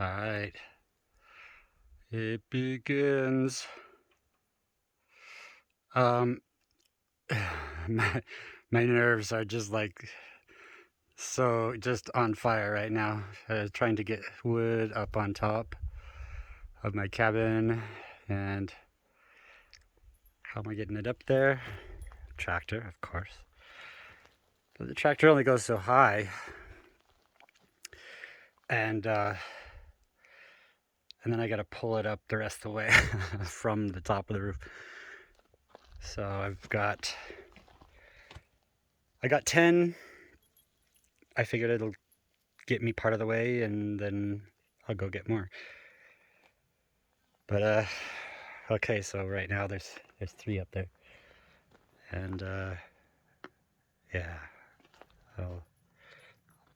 Alright, it begins. Um, my, my nerves are just like so just on fire right now. Trying to get wood up on top of my cabin, and how am I getting it up there? Tractor, of course. But the tractor only goes so high, and then I got to pull it up the rest of the way from the top of the roof. So I got 10. I figured it'll get me part of the way, and then I'll go get more. But okay, so right now there's 3 up there, and yeah, I'll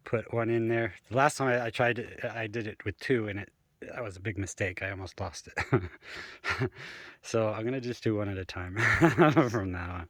put one in there. The last time I tried it, I did it with 2, and that was a big mistake. I almost lost it. So I'm gonna just do one at a time from now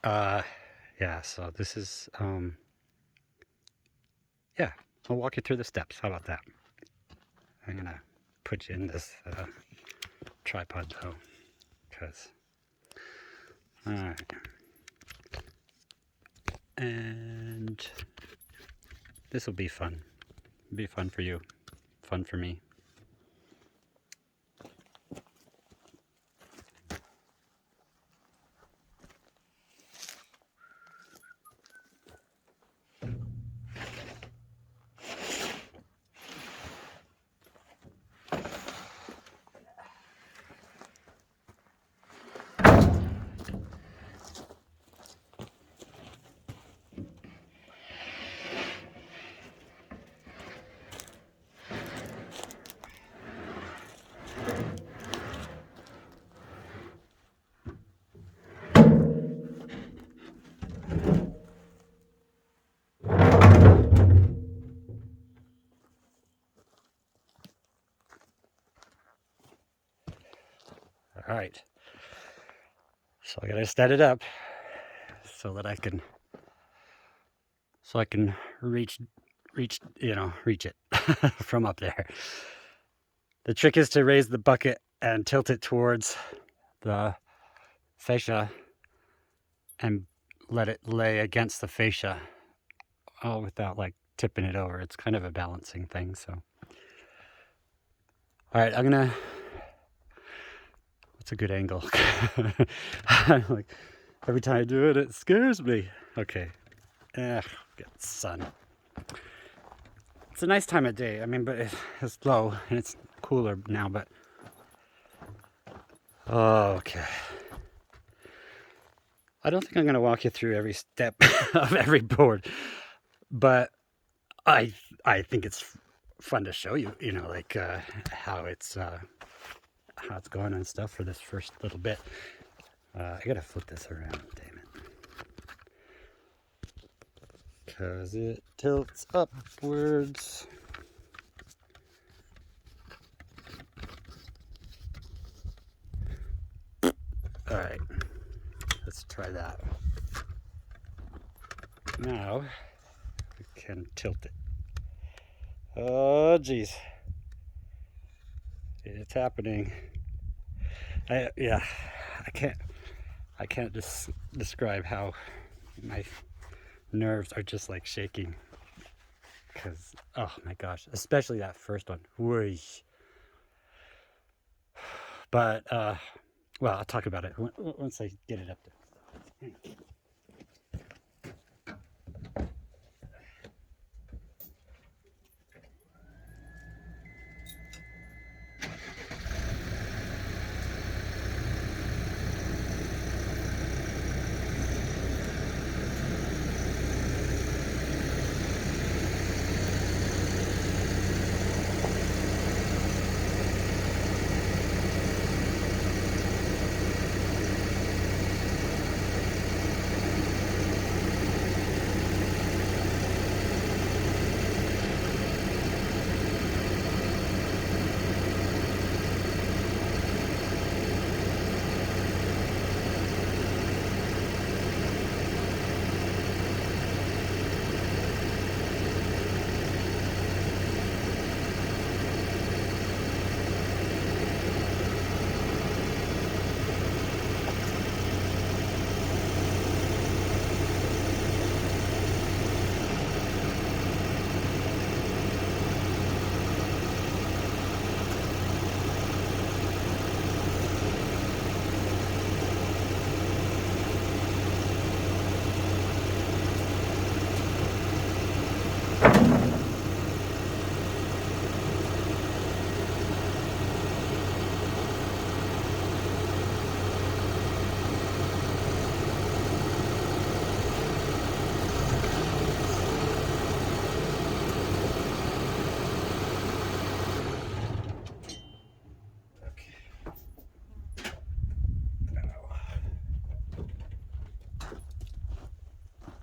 on. Yeah. So this is yeah. I'll walk you through the steps. How about that? I'm gonna put you in this tripod though, because all right. And this will be fun. It'll be fun for you, fun for me. All right. So I gotta set it up so that I can reach it from up there. The trick is to raise the bucket and tilt it towards the fascia and let it lay against the fascia, all without like tipping it over. It's kind of a balancing thing. So all right, what's a good angle? Like every time I do it, it scares me. Okay. Get sun. It's a nice time of day. I mean, but it's low and it's cooler now, but okay. I don't think I'm going to walk you through every step of every board, but I think it's fun to show you, like how it's going and stuff for this first little bit. I gotta flip this around, damn it, because it tilts upwards. All right, let's try that. Now we can tilt it. Oh geez, it's happening. I can't describe how my nerves are just like shaking, because oh my gosh, especially that first one. Whoosh. But well, I'll talk about it once I get it up there.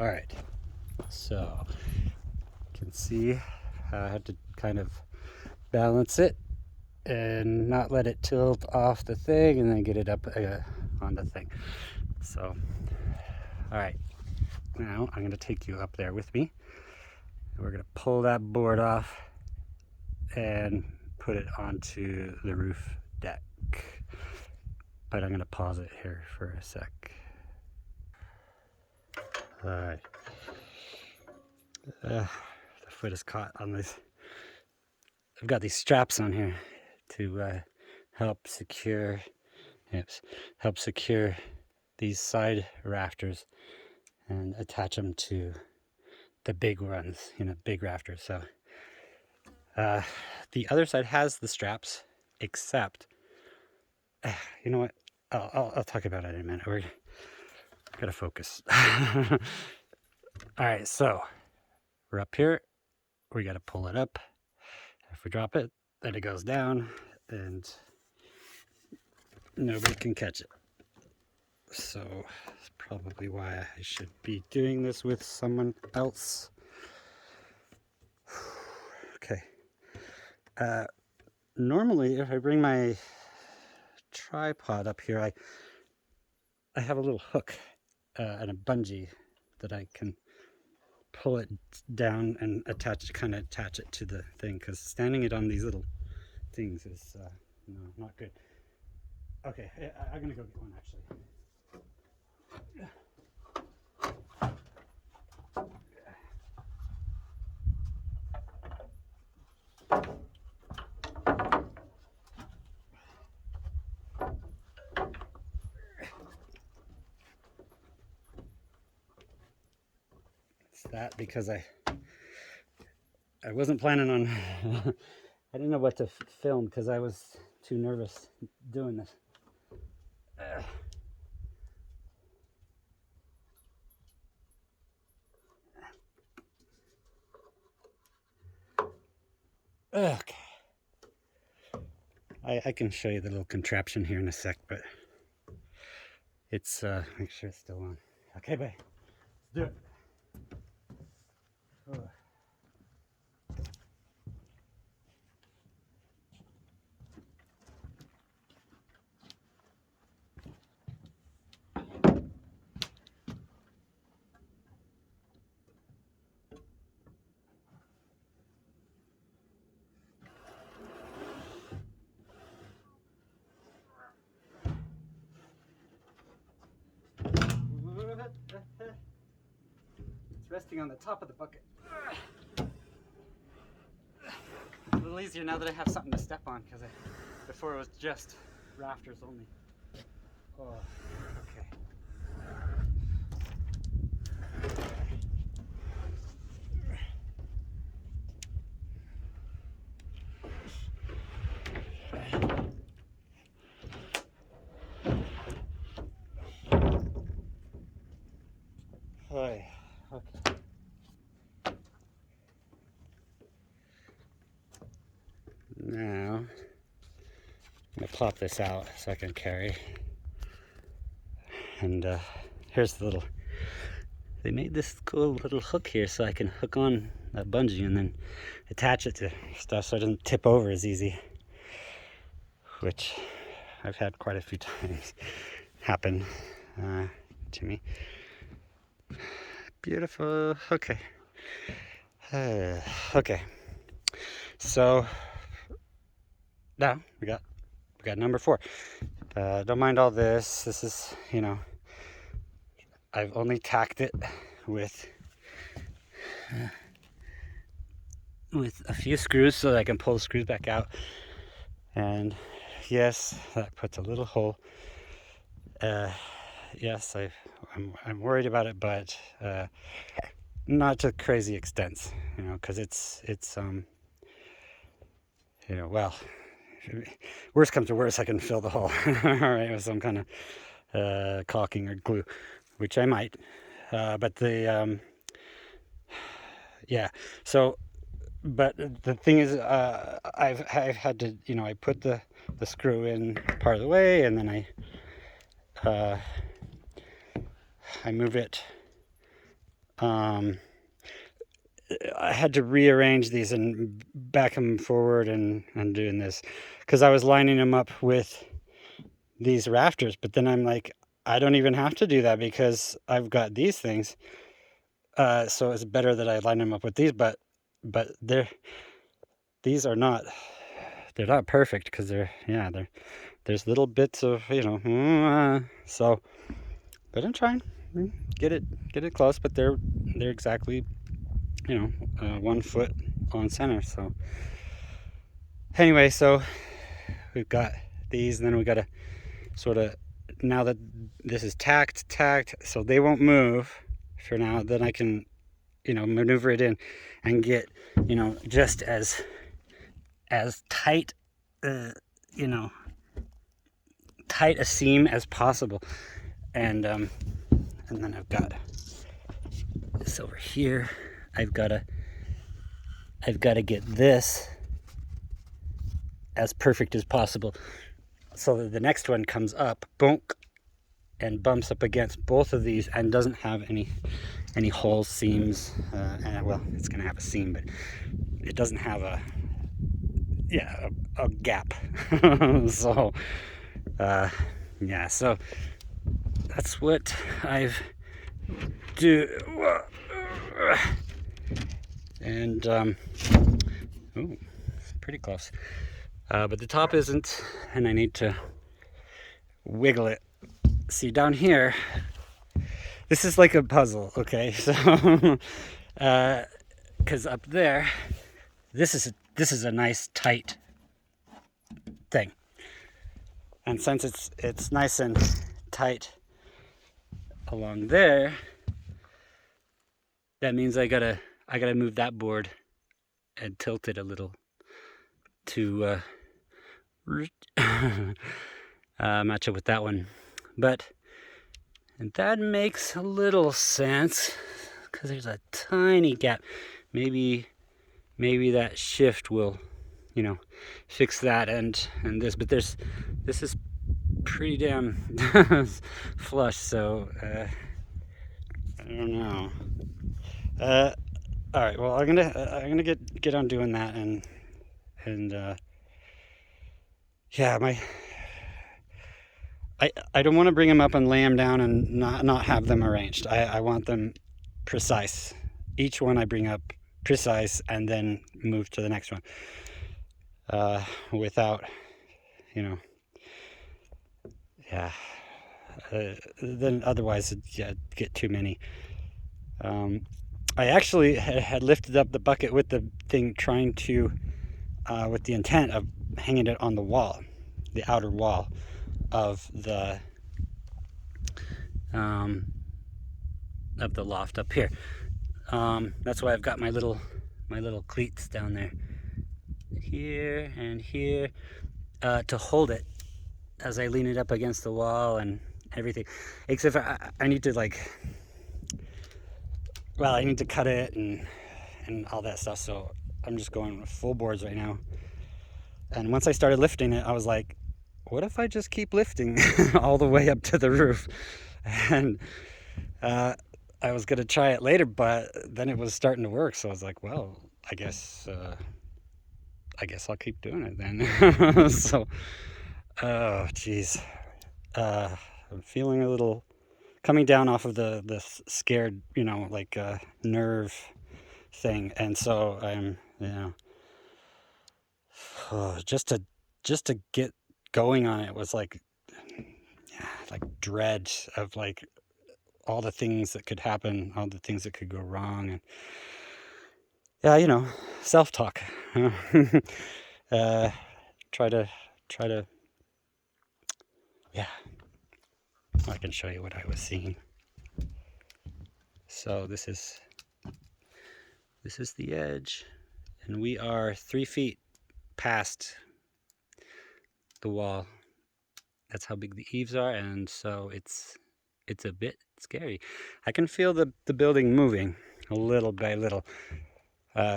All right, so you can see I had to kind of balance it and not let it tilt off the thing and then get it up on the thing. So, all right, now I'm gonna take you up there with me. We're gonna pull that board off and put it onto the roof deck. But I'm gonna pause it here for a sec. All right. The foot is caught on this. I've got these straps on here to help secure, help secure these side rafters and attach them to the big ones, big rafters. So the other side has the straps, except, you know what? I'll talk about it in a minute. We're gotta focus. All right, so we're up here. We gotta pull it up. If we drop it, then it goes down, and nobody can catch it. So that's probably why I should be doing this with someone else. Okay. Normally, if I bring my tripod up here, I have a little hook and a bungee that I can pull it down and kind of attach it to the thing, because standing it on these little things is no, not good. Okay, I'm gonna go get one actually. It's that because I wasn't planning on I didn't know what to film because I was too nervous doing this. Okay. I can show you the little contraption here in a sec, but it's make sure it's still on. Okay, bye. Let's do it. Oh. It's resting on the top of the bucket. A little easier now that I have something to step on, because before it was just rafters only. Oh, okay. Okay. Now, I'm going to plop this out so I can carry. And here's the little, they made this cool little hook here so I can hook on that bungee and then attach it to stuff so it doesn't tip over as easy, which I've had quite a few times happen to me. Beautiful. Okay. Okay. So now we got number 4. Don't mind all this. This is, I've only tacked it with a few screws so that I can pull the screws back out. And yes, that puts a little hole. Yes, I'm worried about it, but not to crazy extents, because it's well, worst comes to worst, I can fill the hole, all right, with some kind of caulking or glue, which I might, but the yeah. So, but the thing is, I've had to, I put the screw in part of the way, and then I move it I had to rearrange these and back them forward and doing this because I was lining them up with these rafters, but then I'm like, I don't even have to do that because I've got these things. So it's better that I line them up with these, but these are not, they're not perfect because there's little bits of, so, but I'm trying get it close, but they're exactly, 1 foot on center. So anyway, so we've got these, and then we got to sort of, now that this is tacked, so they won't move for now, then I can, maneuver it in and get, just as tight, tight a seam as possible. And then I've got this over here. I've got to get this as perfect as possible, so that the next one comes up, bonk, and bumps up against both of these and doesn't have any holes, seams. And well, it's gonna have a seam, but it doesn't have a gap. So yeah, so that's what I've do. And ooh, pretty close. But the top isn't, and I need to wiggle it. See, down here, this is like a puzzle, okay? So, because up there, this is a nice tight thing, and since it's nice and tight along there, that means I gotta move that board and tilt it a little to match up with that one. But and that makes a little sense because there's a tiny gap. Maybe that shift will, fix that and this. But this is pretty damn flush. So I don't know. All right. Well, I'm gonna get on doing that and yeah, I don't want to bring them up and lay them down and not have them arranged. I want them precise. Each one I bring up precise and then move to the next one. Without, then otherwise get too many. I actually had lifted up the bucket with the thing, trying to, with the intent of hanging it on the wall, the outer wall of the loft up here. That's why I've got my little cleats down there, here and here, to hold it as I lean it up against the wall and everything. Except I need to I need to cut it and all that stuff. So I'm just going with full boards right now. And once I started lifting it, I was like, what if I just keep lifting all the way up to the roof? And I was gonna try it later, but then it was starting to work. So I was like, well, I guess I'll keep doing it then. So, oh geez, I'm feeling a little coming down off of the scared, nerve thing, and so I'm, just to get going on it was like dread of all the things that could happen, all the things that could go wrong, and self-talk. Try to I can show you what I was seeing. So this is the edge, and we are 3 feet past the wall. That's how big the eaves are, and so it's a bit scary. I can feel the building moving a little by little,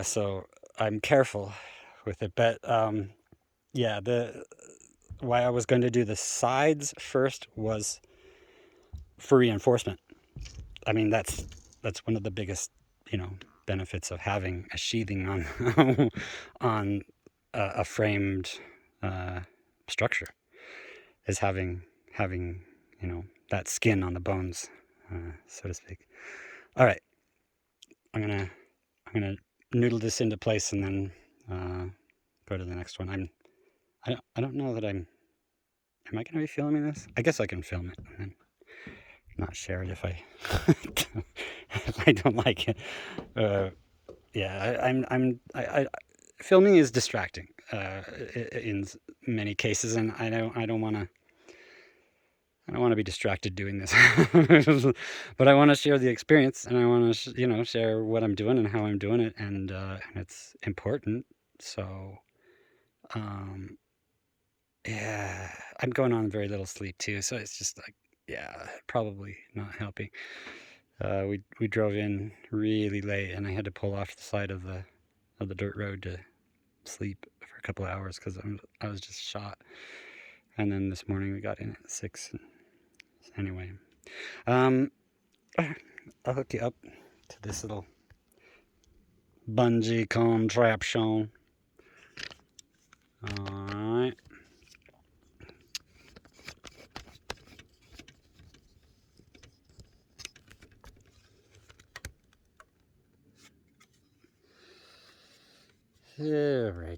so I'm careful with it. But why I was going to do the sides first was for reinforcement. I mean, that's that's one of the biggest, benefits of having a sheathing on on a framed structure, is having that skin on the bones, so to speak. All right, I'm gonna noodle this into place and then go to the next one. I don't know that am I gonna be filming this? I guess I can film it and then not share it if I if I don't like it. Yeah, filming is distracting in many cases, and I don't want to be distracted doing this. But I want to share the experience, and I want to share what I'm doing and how I'm doing it, and it's important. So yeah, I'm going on very little sleep too, so it's just like, yeah, probably not helping. We drove in really late, and I had to pull off the side of the dirt road to sleep for a couple of hours because I was just shot. And then this morning we got in at 6. Anyway, I'll hook you up to this little bungee contraption. All right. All right.